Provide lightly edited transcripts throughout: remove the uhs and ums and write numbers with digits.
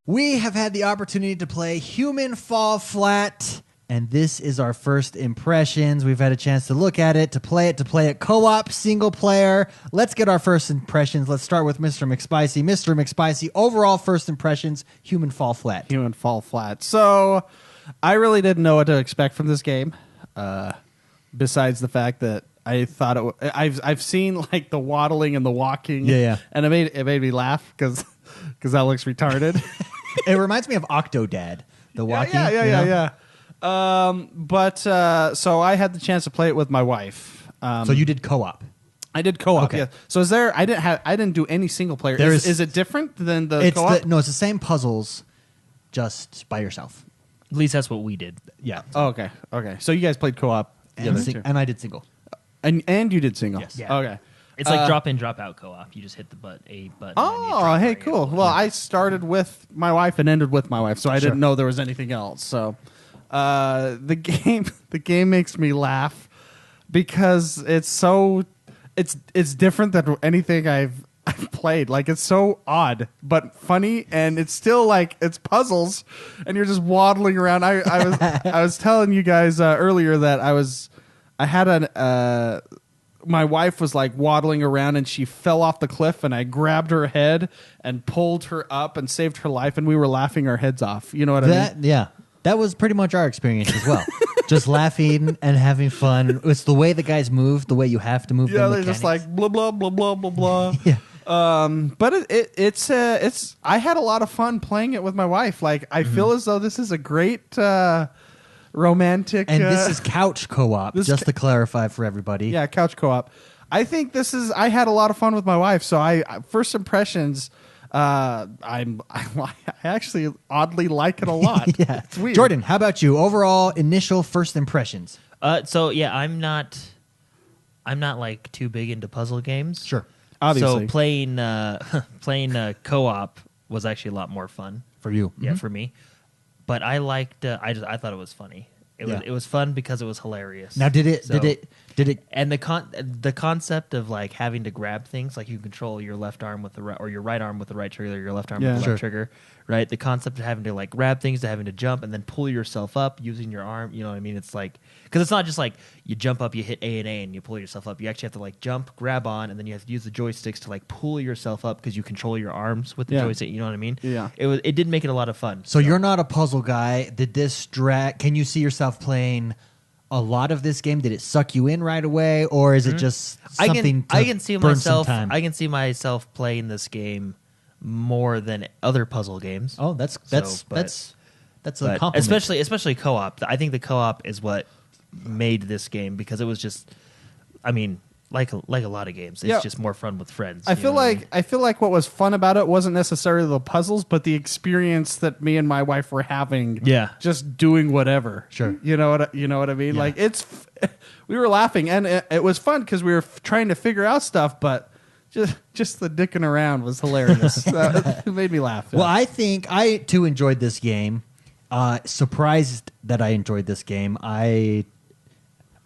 We have had the opportunity to play Human Fall Flat, and this is our first impressions. We've had a chance to look at it, to play it co-op, single player. Let's get our first impressions. Let's start with Mr. McSpicy. Mr. McSpicy, overall first impressions, Human Fall Flat. Human Fall Flat. So, I really didn't know what to expect from this game, besides the fact that I thought I've seen like the waddling and the walking, and it made me laugh because that looks retarded. It reminds me of Octodad, the walking. Yeah. So I had the chance to play it with my wife. So you did co-op. I did co-op. Okay. Yeah. So is there? I didn't do any single player. Is it different than the co-op? No, it's the same puzzles, just by yourself. At least that's what we did. Yeah. Oh, okay. So you guys played co-op, and I did single. And you did single. Yes. Yeah. Okay. It's like drop in, drop out co-op. You just hit the A button. Oh, hey, cool. Well, I started with my wife and ended with my wife, so I didn't know there was anything else. So, the game makes me laugh because it's different than anything I've played. Like, it's so odd but funny, and it's still like it's puzzles, and you're just waddling around. I was telling you guys earlier that my wife was like waddling around and she fell off the cliff, and I grabbed her head and pulled her up and saved her life, and we were laughing our heads off. You know what I mean? Yeah. That was pretty much our experience as well. Just laughing and having fun. It's the way the guys move, the way you have to move. Yeah, they're just like blah blah blah blah blah blah. Yeah. But it's I had a lot of fun playing it with my wife. Like I feel as though this is a great romantic, and this is couch co-op. Just to clarify for everybody. Yeah, couch co-op. I think this is. I had a lot of fun with my wife. So first impressions. I actually oddly like it a lot. Yeah, it's weird. Jordan, how about you? Overall, initial first impressions. So yeah, I'm not like too big into puzzle games. Sure. Obviously. So playing co-op was actually a lot more fun For you. Yeah, for me. But I liked. I thought it was funny. It was fun because it was hilarious. Now, did it? And the concept of like having to grab things, like you control your left arm with the right, or your right arm with the right trigger, your left arm with the left trigger, right? The concept of having to like grab things, to having to jump and then pull yourself up using your arm. You know what I mean? It's like, because it's not just like you jump up, you hit A and A, and you pull yourself up. You actually have to like jump, grab on, and then you have to use the joysticks to like pull yourself up because you control your arms with the joystick. You know what I mean? Yeah. It did make it a lot of fun. So you're not a puzzle guy. Did this can you see yourself playing a lot of this game? Did it suck you in right away, or is it just something I can see burn myself. some time? I can see myself playing this game more than other puzzle games. Oh, that's a compliment. Especially co-op. I think the co-op is what made this game, because it was just, I mean, like a lot of games, it's just more fun with friends. I feel like what was fun about it wasn't necessarily the puzzles, but the experience that me and my wife were having. Yeah, just doing whatever. Sure, you know what I mean. Yeah. Like we were laughing, and it was fun because we were trying to figure out stuff, but just the dicking around was hilarious. It made me laugh. Well, I think I too enjoyed this game. Surprised that I enjoyed this game.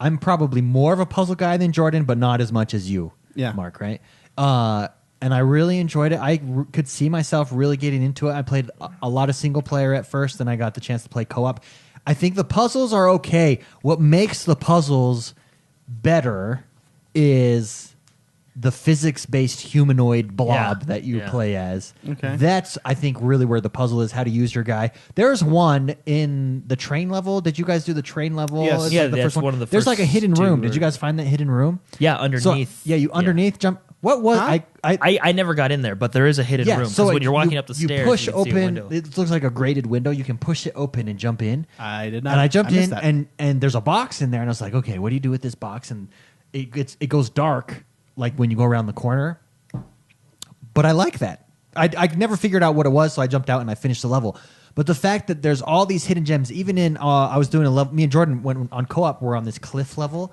I'm probably more of a puzzle guy than Jordan, but not as much as you, Mark, right? And I really enjoyed it. I could see myself really getting into it. I played a lot of single player at first, and I got the chance to play co-op. I think the puzzles are okay. What makes the puzzles better is the physics-based humanoid blob that you play as. Okay. That's, I think, really where the puzzle is, how to use your guy. There's one in the train level. Did you guys do the train level? Yes. Yeah, that's one of the There's first like a hidden two. room. Did you guys find that hidden room? Yeah, underneath. So, you underneath jump. What was I never got in there, but there is a hidden room. So when you're walking up the stairs, you push you can see a open. window. It looks like a grated window. You can push it open and jump in. I did not. And I jumped in, and there's a box in there, and I was like, okay, what do you do with this box? And it goes dark, like when you go around the corner. But I like that. I never figured out what it was, so I jumped out and I finished the level. But the fact that there's all these hidden gems, even in I was doing a level. Me and Jordan went on co-op. We're on this cliff level.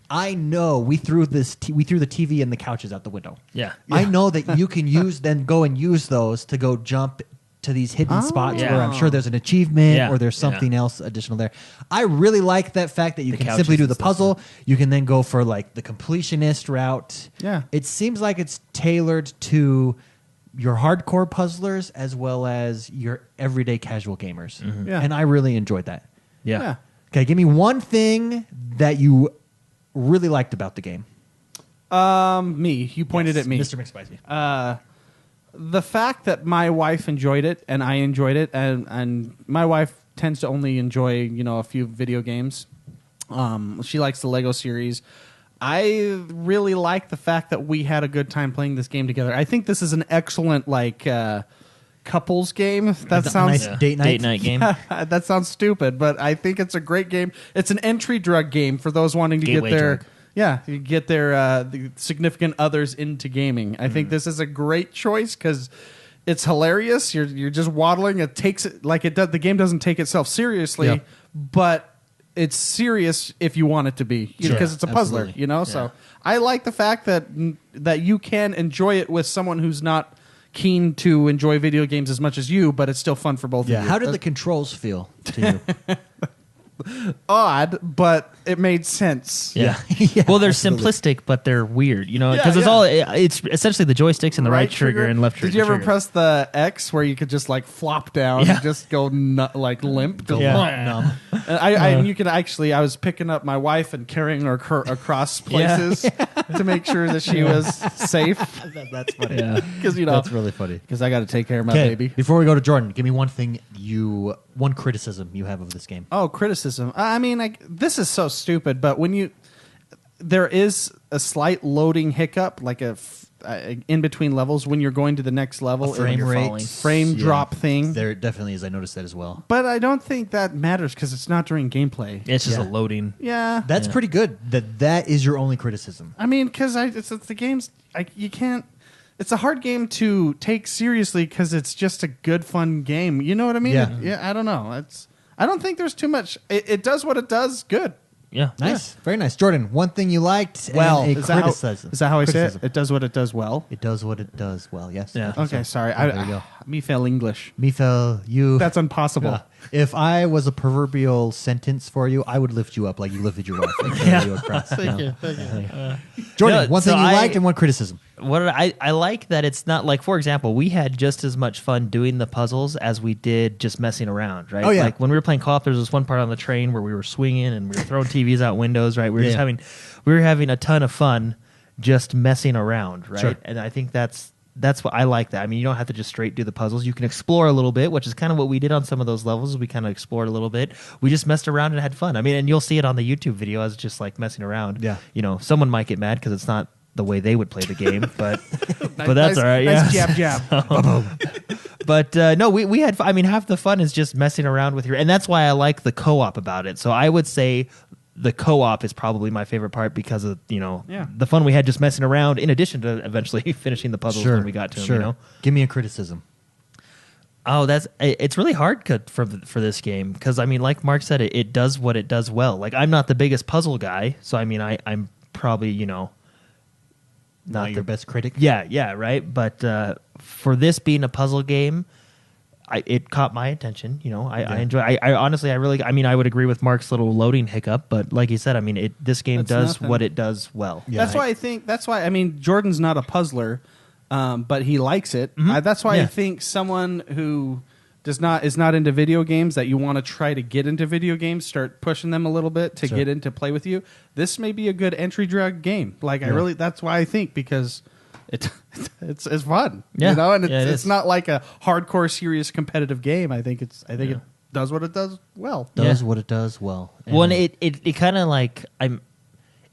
I know we threw the TV and the couches out the window. Yeah. I know that you can go and use those to go jump to these hidden spots where I'm sure there's an achievement or there's something else additional there. I really like that fact that you can simply do the puzzle. You can then go for like the completionist route. Yeah. It seems like it's tailored to your hardcore puzzlers as well as your everyday casual gamers. Mm-hmm. Yeah. And I really enjoyed that. Yeah. Okay, give me one thing that you really liked about the game. Me. You pointed at me. Mr. McSpicy. The fact that my wife enjoyed it and I enjoyed it, and my wife tends to only enjoy, a few video games. She likes the Lego series. I really like the fact that we had a good time playing this game together. I think this is an excellent couples game. That sounds nice date night game. That sounds stupid, but I think it's a great game. It's an entry drug game for those wanting to Gateway get their drug. you get their the significant others into gaming. I think this is a great choice because it's hilarious. You're just waddling. It takes it like it does. The game doesn't take itself seriously, but it's serious if you want it to be because it's a puzzler. Absolutely. So I like the fact that you can enjoy it with someone who's not keen to enjoy video games as much as you, but it's still fun for both of you. How did the controls feel to you? Odd, but it made sense. Yeah. Well, they're simplistic, but they're weird, because it's essentially the joysticks and the right trigger and left trigger. Did you ever press the X where you could just flop down and just go limp? Numb. And you can actually, I was picking up my wife and carrying her across places to make sure that she was safe. That's funny. Because that's really funny. Because I got to take care of my baby. Before we go to Jordan, give me one criticism you have of this game. Oh, criticism. I mean, this is so stupid, but there is a slight loading hiccup, like in between levels when you're going to the next level. Frame drop thing. There definitely is. I noticed that as well. But I don't think that matters because it's not during gameplay. It's just a loading. Yeah. That's pretty good. That is your only criticism. I mean, because it's the games, you can't. It's a hard game to take seriously because it's just a good, fun game. You know what I mean? Yeah. I don't know. I don't think there's too much. It does what it does good. Yeah. Nice. Yeah. Very nice. Jordan, one thing you liked and a criticism. Is that how I say it? It does what it does well? It does what it does well, yes. Yeah. Okay, sorry. There you go. Me fail English. Me fail you. That's impossible. If I was a proverbial sentence for you, I would lift you up like you lifted your wife. Carry you across. Thank you. Jordan, one thing you liked and one criticism. I like that it's not like, for example, we had just as much fun doing the puzzles as we did just messing around, right? Oh, yeah. Like when we were playing co-op, there was this one part on the train where we were swinging and we were throwing TVs out windows, right? We were having a ton of fun just messing around, right? Sure. And I think that's what I like that. I mean, you don't have to just straight do the puzzles. You can explore a little bit, which is kind of what we did on some of those levels. We kind of explored a little bit. We just messed around and had fun. I mean, and you'll see it on the YouTube video as just like messing around. Yeah. Someone might get mad because it's not the way they would play the game, but that's all right. Nice jab. But no, we had. I mean, half the fun is just messing around with and that's why I like the co-op about it. So I would say the co-op is probably my favorite part because of the fun we had just messing around. In addition to eventually finishing the puzzles when we got to them. Give me a criticism. Oh, it's really hard for this game because I mean, like Mark said, it does what it does well. Like I'm not the biggest puzzle guy, so I mean, I'm probably not your best critic. Yeah, right. But for this being a puzzle game, it caught my attention. I enjoy. I honestly, I would agree with Mark's little loading hiccup, but like you said, I mean, this game does what it does well. Yeah. That's why I mean, Jordan's not a puzzler, but he likes it. Mm-hmm. That's why I think someone who is not into video games, that you want to try to get into video games, start pushing them a little bit to get into play with you. This may be a good entry drug game. Like that's why I think, because it's fun. And it's not like a hardcore serious competitive game. I think it does what it does well. What it does well. And it kind of like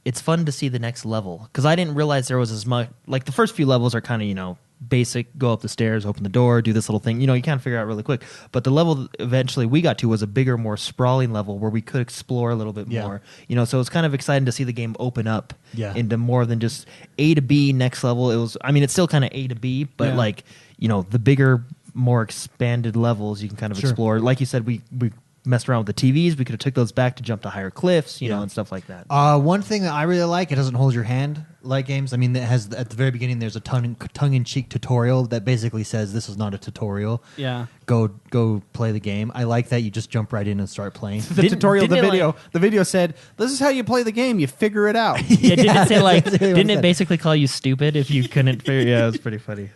it's fun to see the next level because I didn't realize there was as much. Like the first few levels are kind of basic, go up the stairs, open the door, do this little thing. You can't figure out really quick. But the level eventually we got to was a bigger, more sprawling level where we could explore a little bit more. So it's kind of exciting to see the game open up into more than just A to B next level. It's still kind of A to B, but the bigger, more expanded levels you can kind of explore. Like you said, we messed around with the TVs. We could have took those back to jump to higher cliffs, you know, and stuff like that. One thing that I really like, it doesn't hold your hand like games. I mean, it has at the very beginning. There's a tongue-in-cheek tutorial that basically says this is not a tutorial. Yeah, go play the game. I like that you just jump right in and start playing. The video said, "This is how you play the game. You figure it out." Yeah, didn't it say like? Didn't it basically call you stupid if you couldn't figure? Yeah, it was pretty funny.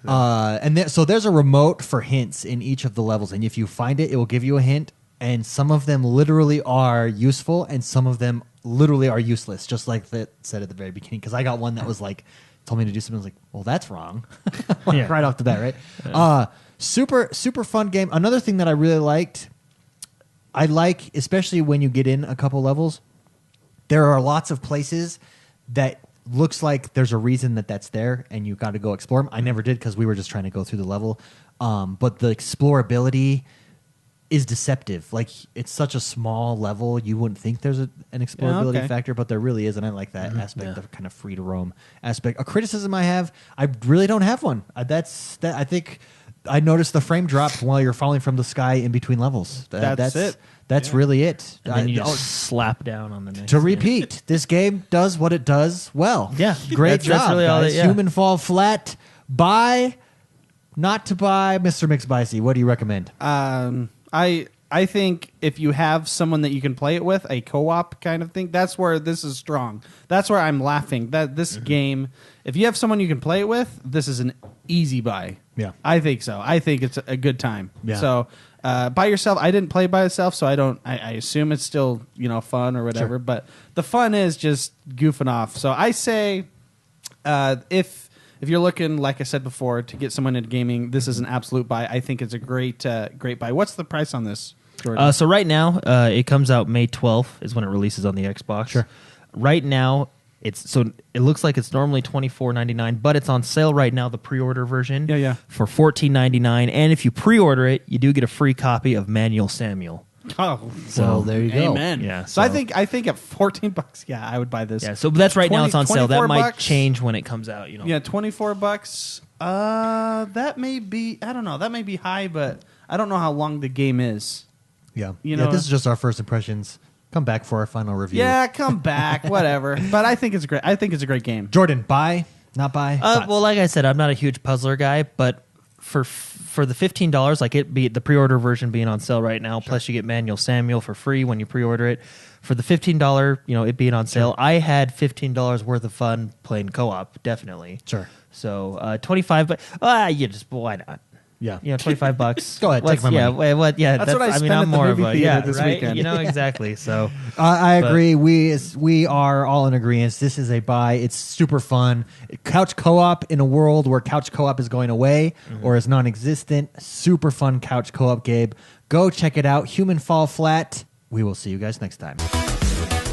So there's a remote for hints in each of the levels, and if you find it, it will give you a hint. And some of them literally are useful, and some of them literally are useless, just like that said at the very beginning. Because I got one that was like, told me to do something. I was like, well, that's wrong. Right off the bat, right? Super fun game. Another thing that I really liked, especially when you get in a couple levels, there are lots of places that looks like there's a reason that's there, and you got to go explore them. I never did because we were just trying to go through the level. But the explorability is deceptive. Like, it's such a small level, you wouldn't think there's an explorability factor, but there really is, and I like that aspect of kind of free to roam aspect. A criticism I have, I really don't have one. I think I noticed the frame drop while you're falling from the sky in between levels. That's it. That's really it. And then you just slap down on the next. To repeat, this game does what it does well. Yeah, great job. That's really guys. all that, Human Fall Flat. Buy, not to buy. Mr. McSpicy, what do you recommend? I think if you have someone that you can play it with, a co-op kind of thing, that's where this is strong. That's where I'm laughing. That this game, if you have someone you can play it with, this is an easy buy. Yeah, I think so. I think it's a good time. Yeah. So by yourself, I didn't play by myself, so I don't. I assume it's still fun or whatever. Sure. But the fun is just goofing off. So I say, if you're looking, like I said before, to get someone into gaming, this is an absolute buy. I think it's a great buy. What's the price on this, Jordan? So right now, it comes out May 12th is when it releases on the Xbox. Sure. Right now, it looks like it's normally $24.99, but it's on sale right now, the pre-order version. Yeah. For $14.99, and if you pre-order it, you do get a free copy of Manual Samuel. Oh, so there you go. Amen. Yeah. So I think at $14, yeah, I would buy this. Yeah. So that's right now. It's on sale. That might $24? change when it comes out. Yeah, $24. That may be. I don't know. That may be high, but I don't know how long the game is. Yeah. You know, this is just our first impressions. Come back for our final review. Yeah, come back. Whatever. But I think it's great. I think it's a great game. Jordan, buy, not buy? Well, like I said, I'm not a huge puzzler guy, but for the $15, like the pre-order version being on sale right now, plus you get Manual Samuel for free when you pre-order it. For the $15, it being on sale, I had $15 worth of fun playing co-op, definitely. Sure. So 25, but why not? Yeah. $25. Go ahead, take my money. That's what I spent at the more movie of a theater this right? weekend. Exactly. So I agree. We are all in agreement. This is a buy. It's super fun. Couch co-op in a world where couch co-op is going away or is non-existent. Super fun couch co-op game. Go check it out. Human Fall Flat. We will see you guys next time.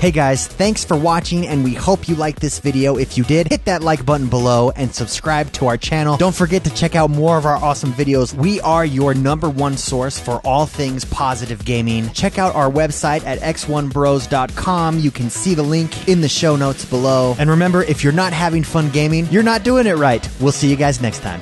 Hey guys, thanks for watching, and we hope you liked this video. If you did, hit that like button below and subscribe to our channel. Don't forget to check out more of our awesome videos. We are your #1 source for all things positive gaming. Check out our website at XoneBros.com. You can see the link in the show notes below. And remember, if you're not having fun gaming, you're not doing it right. We'll see you guys next time.